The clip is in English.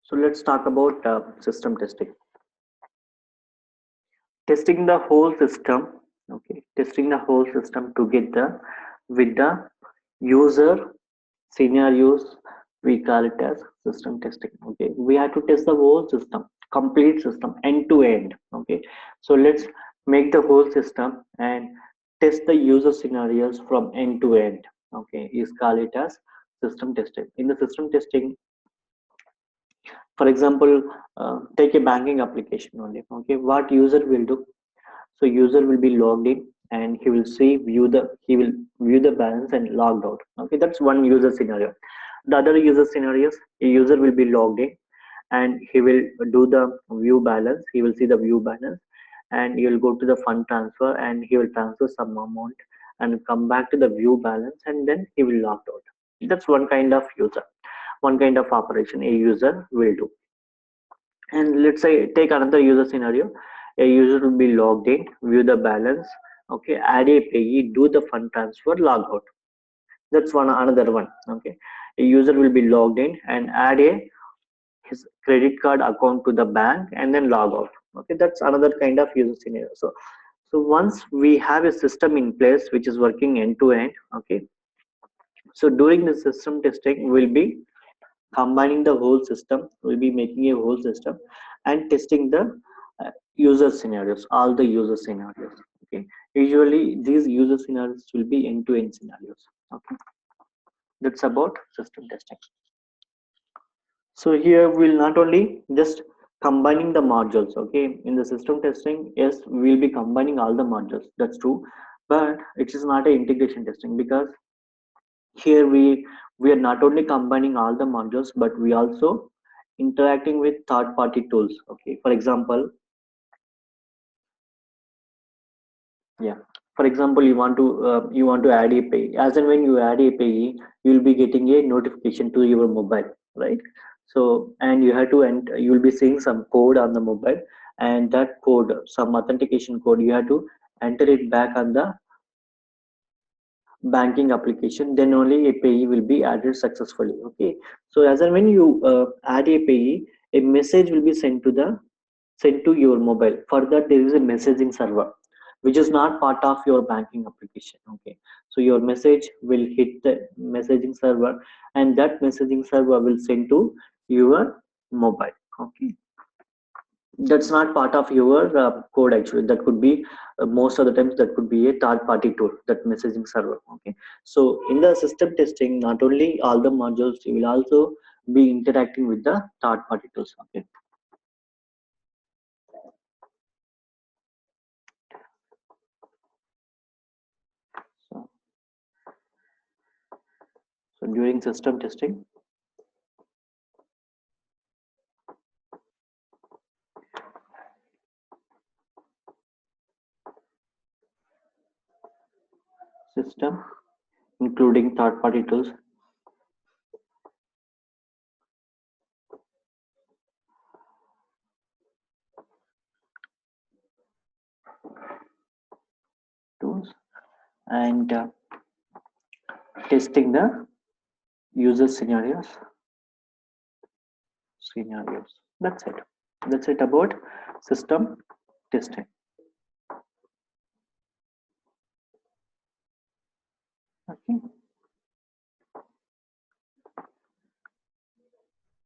So let's talk about system testing. Testing the whole system, okay, testing the whole system together with the user scenarios, we call it as system testing. Okay, we have to test the whole system, complete system, end to end. Okay, so let's make the whole system and test the user scenarios from end to end. Okay, is call it as system testing. In the system testing, for example, take a banking application only. Okay, what user will do? So user will be logged in and he will see he will view the balance and logged out. Okay, that's one user scenario. The other user scenarios, a user will be logged in and he will do the view balance. He will see the view balance and he will go to the fund transfer and he will transfer some amount and come back to the view balance and then he will log out. That's one kind of user, one kind of operation a user will do. And let's say take another user scenario. A user will be logged in, view the balance, okay, add a payee, do the fund transfer, log out. That's one another one. Okay, a user will be logged in and add a his credit card account to the bank and then log out. Okay, that's another kind of user scenario. So once we have a system in place which is working end to end, okay, so during the system testing we'll be combining the whole system, we'll be making a whole system and testing the user scenarios, all the user scenarios. Okay, usually these user scenarios will be end-to-end scenarios. Okay, that's about system testing. So here we'll not only just combining the modules. Okay, in the system testing, yes, we'll be combining all the modules, that's true, but it is not a integration testing, because here we are not only combining all the modules but we also interacting with third party tools. Okay, for example, yeah, for example, you want to add a pay. As and when you add a payee, you will be getting a notification to your mobile, right? So and you have to, and you will be seeing some code on the mobile, and that code, some authentication code, you have to enter it back on the banking application. Then only a payee will be added successfully. Okay, so as and when you add a payee, a message will be sent to your mobile. For that there is a messaging server which is not part of your banking application. Okay, so your message will hit the messaging server and that messaging server will send to your mobile. Okay, that's not part of your code. Actually, that could be most of the times that could be a third party tool, that messaging server. Okay, so in the system testing, not only all the modules, you will also be interacting with the third party tools. Okay, so, so during system testing, system including third party tools, and testing the user scenarios. That's it about system testing.